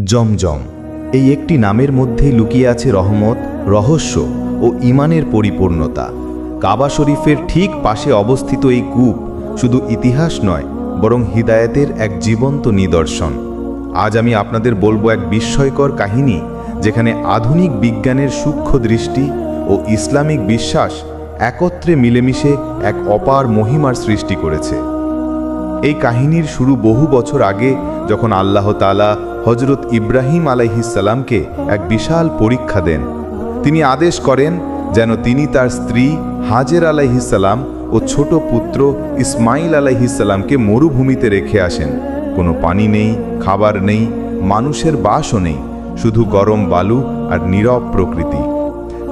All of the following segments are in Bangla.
জমজম এই একটি নামের মধ্যেই লুকিয়ে আছে রহমত, রহস্য ও ঈমানের পরিপূর্ণতা। কাবা শরীফের ঠিক পাশে অবস্থিত এই কূপ শুধু ইতিহাস নয়, বরং হিদায়াতের এক জীবন্ত নিদর্শন। আজ আমি আপনাদের বলবো এক বিস্ময়কর কাহিনী, যেখানে আধুনিক বিজ্ঞানের সূক্ষ্ম দৃষ্টি ও ইসলামিক বিশ্বাস একত্রে মিলেমিশে এক অপার মহিমার সৃষ্টি করেছে। এই কাহিনীর শুরু বহু বছর আগে, যখন আল্লাহ তাআলা হযরত ইব্রাহিম আলাইহিসসালামকে এক বিশাল পরীক্ষা দেন। তিনি আদেশ করেন যেন তিনি তার স্ত্রী হাজের আলাইহিসসালাম ও ছোট পুত্র ইসমাইল আলাইহিসসালামকে মরুভূমিতে রেখে আসেন। কোনো পানি নেই, খাবার নেই, মানুষের বাসও নেই, শুধু গরম বালু আর নীরব প্রকৃতি।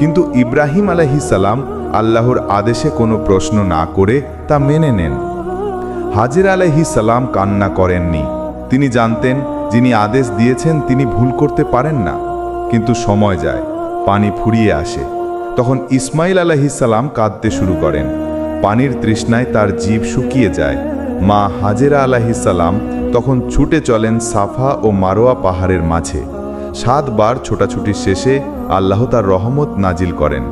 কিন্তু ইব্রাহিম আলাইহিসসালাম আল্লাহর আদেশে কোনো প্রশ্ন না করে তা মেনে নেন। হাজের আলাইহিসসালাম কান্না করেননি। তিনি জানতেন যিনি আদেশ দিয়েছেন তিনি ভুল করতে পারেন না। কিন্তু সময় যায়, পানি ফুরিয়ে আসে। তখন ইসমাইল আলাইহিসসালাম কাঁদতে শুরু করেন। পানির তৃষ্ণায় তার জিভ শুকিয়ে যায়। মা হাজেরা আলাইহিসসালাম তখন ছুটে চলেন সাফা ও মারোয়া পাহাড়ের মাঝে। 7 বার ছোটাছুটির শেষে আল্লাহ তার রহমত নাজিল করেন।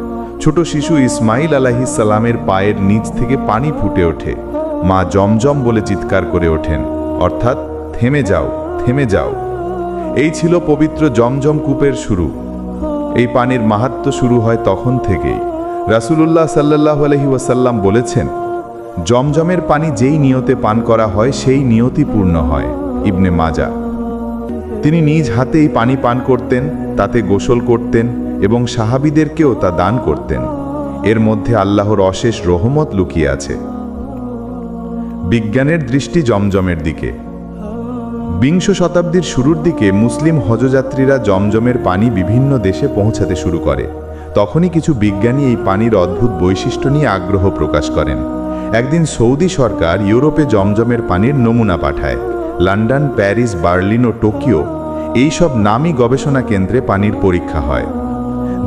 ছোট শিশু ইসমাইল আলাইহিসসালামের পায়ের নিচ থেকে পানি ফুটে ওঠে। মা জমজম বলে চিৎকার করে ওঠেন, অর্থাৎ থেমে যাও, থেমে যাও। এই ছিল পবিত্র জমজম কূপের শুরু। এই পানির মাহাত্ম্য শুরু হয় তখন থেকেই। রাসূলুল্লাহ সাল্লাল্লাহু আলাইহি ওয়াসাল্লাম বলেছেন, জমজমের পানি যেই নিয়তে পান করা হয় সেই নিয়তি পূর্ণ হয়। ইবনে মাজা। তিনি নিজ হাতেই পানি পান করতেন, তাতে গোসল করতেন এবং সাহাবীদেরকেও তা দান করতেন। এর মধ্যে আল্লাহর অশেষ রহমত লুকিয়ে আছে। বিজ্ঞানের দৃষ্টি জমজমের দিকে। বিংশ শতাব্দীর শুরুর দিকে মুসলিম হজযাত্রীরা জমজমের পানি বিভিন্ন দেশে পৌঁছাতে শুরু করে। তখনই কিছু বিজ্ঞানী এই পানির অদ্ভুত বৈশিষ্ট্য নিয়ে আগ্রহ প্রকাশ করেন। একদিন সৌদি সরকার ইউরোপে জমজমের পানির নমুনা পাঠায়। লন্ডন, প্যারিস, বার্লিন ও টোকিও এইসব নামী গবেষণা কেন্দ্রে পানির পরীক্ষা হয়।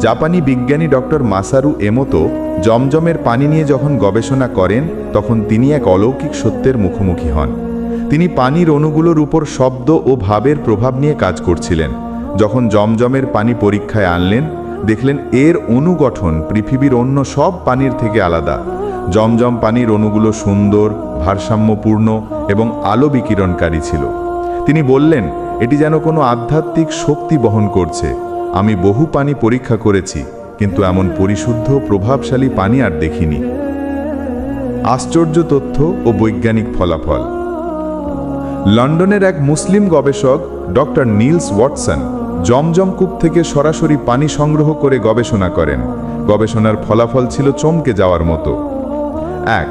জাপানি বিজ্ঞানী ডক্টর মাসারু এমোতো জমজমের পানি নিয়ে যখন গবেষণা করেন, তখন তিনি এক অলৌকিক সত্যের মুখোমুখি হন। তিনি পানির অণুগুলোর উপর শব্দ ও ভাবের প্রভাব নিয়ে কাজ করছিলেন। যখন জমজমের পানি পরীক্ষায় আনলেন, দেখলেন এর অণুগঠন পৃথিবীর অন্য সব পানির থেকে আলাদা। জমজম পানির অণুগুলো সুন্দর, ভারসাম্যপূর্ণ এবং আলো বিকিরণকারী ছিল। তিনি বললেন, এটি যেন কোনো আধ্যাত্মিক শক্তি বহন করছে। আমি বহু পানি পরীক্ষা করেছি, কিন্তু এমন পরিশুদ্ধ প্রভাবশালী পানি আর দেখিনি। আশ্চর্য তথ্য ও বৈজ্ঞানিক ফলাফল। লন্ডনের এক মুসলিম গবেষক ডক্টর নিলস ওয়াটসন জমজম কূপ থেকে সরাসরি পানি সংগ্রহ করে গবেষণা করেন। গবেষণার ফলাফল ছিল চমকে যাওয়ার মতো। 1.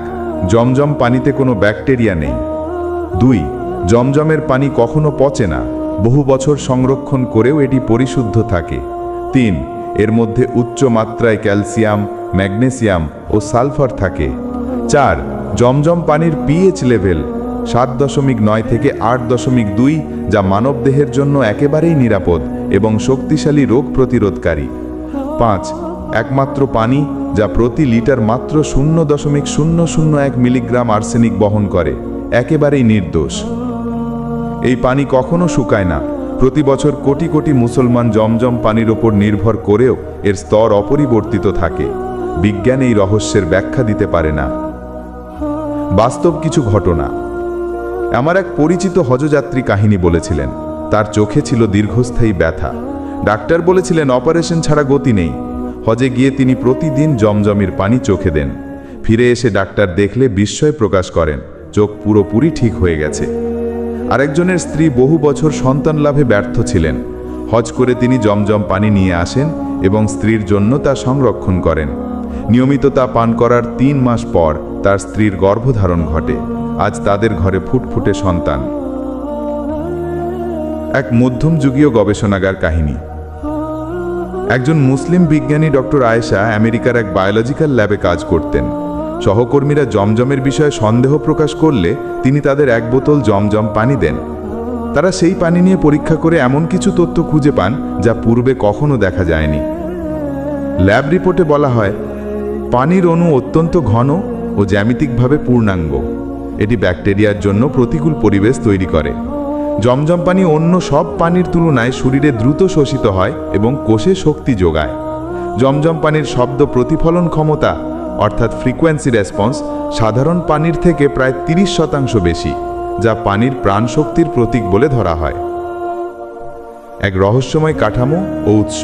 জমজম পানিতে কোনো ব্যাকটেরিয়া নেই। 2. জমজমের পানি কখনো পচে না, বহু বছর সংরক্ষণ করেও এটি পরিশুদ্ধ থাকে। 3. এর মধ্যে উচ্চ মাত্রায় ক্যালসিয়াম, ম্যাগনেসিয়াম ও সালফার থাকে। 4. জমজম পানির পিএইচ লেভেল 7.9 থেকে 8.2, যা মানবদেহের জন্য একেবারেই নিরাপদ এবং শক্তিশালী রোগ প্রতিরোধকারী। 5. একমাত্র পানি যা প্রতি লিটার মাত্র 0.001 মিলিগ্রাম আর্সেনিক বহন করে, একেবারেই নির্দোষ। এই পানি কখনো শুকায় না। প্রতি বছর কোটি কোটি মুসলমান জমজম পানির ওপর নির্ভর করেও এর স্তর অপরিবর্তিত থাকে। বিজ্ঞান এই রহস্যের ব্যাখ্যা দিতে পারে না। বাস্তব কিছু ঘটনা। আমার এক পরিচিত হজযাত্রী কাহিনী বলেছিলেন। তার চোখে ছিল দীর্ঘস্থায়ী ব্যথা। ডাক্তার বলেছিলেন অপারেশন ছাড়া গতি নেই। হজে গিয়ে তিনি প্রতিদিন জমজমের পানি চোখে দেন। ফিরে এসে ডাক্তার দেখলে বিস্ময় প্রকাশ করেন, চোখ পুরোপুরি ঠিক হয়ে গেছে। আরেকজনের স্ত্রী বহু বছর সন্তান লাভে ব্যর্থ ছিলেন। হজ করে তিনি জমজম পানি নিয়ে আসেন এবং স্ত্রীর জন্য তা সংরক্ষণ করেন। নিয়মিত তা পান করার 3 মাস পর তার স্ত্রীর গর্ভধারণ ঘটে। আজ তাদের ঘরে ফুটফুটে সন্তান। এক মধ্যযুগীয় গবেষণাগার কাহিনী। একজন মুসলিম বিজ্ঞানী ডক্টর আয়েশা আমেরিকার এক বায়োলজিক্যাল ল্যাবে কাজ করতেন। সহকর্মীরা জমজমের বিষয়ে সন্দেহ প্রকাশ করলে তিনি তাদের 1 বোতল জমজম পানি দেন। তারা সেই পানি নিয়ে পরীক্ষা করে এমন কিছু তথ্য খুঁজে পান যা পূর্বে কখনো দেখা যায়নি। ল্যাব রিপোর্টে বলা হয়, পানির অণু অত্যন্ত ঘন ও জ্যামিতিকভাবে পূর্ণাঙ্গ। এটি ব্যাকটেরিয়ার জন্য প্রতিকূল পরিবেশ তৈরি করে। জমজম পানি অন্য সব পানির তুলনায় শরীরে দ্রুত শোষিত হয় এবং কোষে শক্তি যোগায়। জমজম পানির শব্দ প্রতিফলন ক্ষমতা অর্থাৎ ফ্রিকোয়েন্সি রেসপন্স সাধারণ পানির থেকে প্রায় 30% বেশি, যা পানির প্রাণশক্তির প্রতীক বলে ধরা হয়। এক রহস্যময় কাঠামো ও উৎস।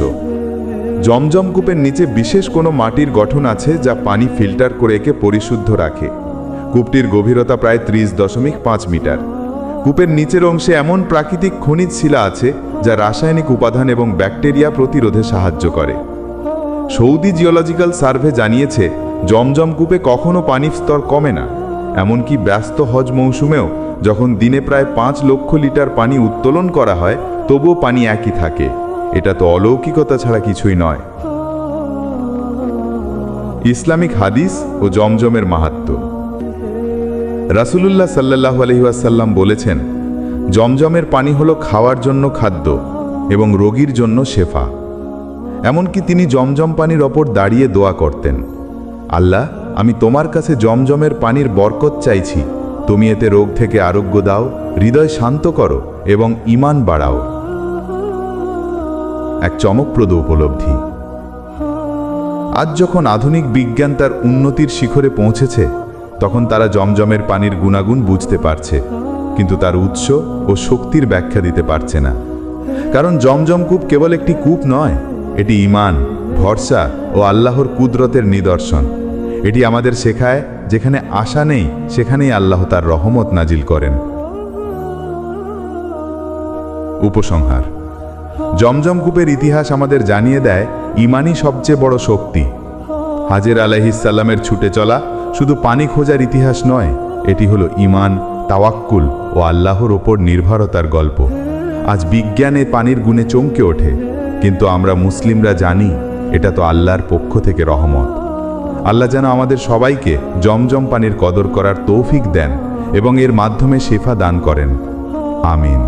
জমজম কূপের নিচে বিশেষ কোনো মাটির গঠন আছে যা পানি ফিল্টার করে একে পরিশুদ্ধ রাখে। কূপটির গভীরতা প্রায় 30.5 মিটার। কূপের নিচের অংশে এমন প্রাকৃতিক খনিজ শিলা আছে যা রাসায়নিক উপাদান এবং ব্যাকটেরিয়া প্রতিরোধে সাহায্য করে। সৌদি জিওলজিক্যাল সার্ভে জানিয়েছে জমজম কূপে কখনো পানির স্তর কমে না। এমনকি ব্যস্ত হজ মৌসুমেও যখন দিনে প্রায় 5 লক্ষ লিটার পানি উত্তোলন করা হয়, তবুও পানি একই থাকে। এটা তো অলৌকিকতা ছাড়া কিছুই নয়। ইসলামিক হাদিস ও জমজমের মাহাত্ম্য। রাসূলুল্লাহ সাল্লাল্লাহু আলাইহি ওয়াসাল্লাম বলেছেন, জমজমের পানি হলো খাওয়ার জন্য খাদ্য এবং রোগীর জন্য শেফা। এমনকি তিনি জমজম পানির ওপর দাঁড়িয়ে দোয়া করতেন, আল্লাহ, আমি তোমার কাছে জমজমের পানির বরকত চাইছি, তুমি এতে রোগ থেকে আরোগ্য দাও, হৃদয় শান্ত করো এবং ঈমান বাড়াও। এক চমকপ্রদ উপলব্ধি। আজ যখন আধুনিক বিজ্ঞান তার উন্নতির শিখরে পৌঁছেছে, তখন তারা জমজমের পানির গুণাগুণ বুঝতে পারছে, কিন্তু তার উৎস ও শক্তির ব্যাখ্যা দিতে পারছে না। কারণ জমজম কূপ কেবল একটি কূপ নয়, এটি ঈমান, ভরসা ও আল্লাহর কুদরতের নিদর্শন। এটি আমাদের শেখায়, যেখানে আশা নেই সেখানেই আল্লাহ তার রহমত নাজিল করেন। উপসংহার। জমজম কূপের ইতিহাস আমাদের জানিয়ে দেয়, ঈমানই সবচেয়ে বড় শক্তি। হাজের আলাইহিস সালামের ছুটে চলা শুধু পানি খোঁজার ইতিহাস নয়, এটি হলো ঈমান, তাওয়াক্কুল ও আল্লাহর ওপর নির্ভরতার গল্প। আজ বিজ্ঞানে পানির গুণে চমকে ওঠে, কিন্তু আমরা মুসলিমরা জানি এটা তো আল্লাহর পক্ষ থেকে রহমত। আল্লাহ যেন আমাদের সবাইকে জমজম পানির কদর করার তৌফিক দেন এবং এর মাধ্যমে শেফা দান করেন। আমিন।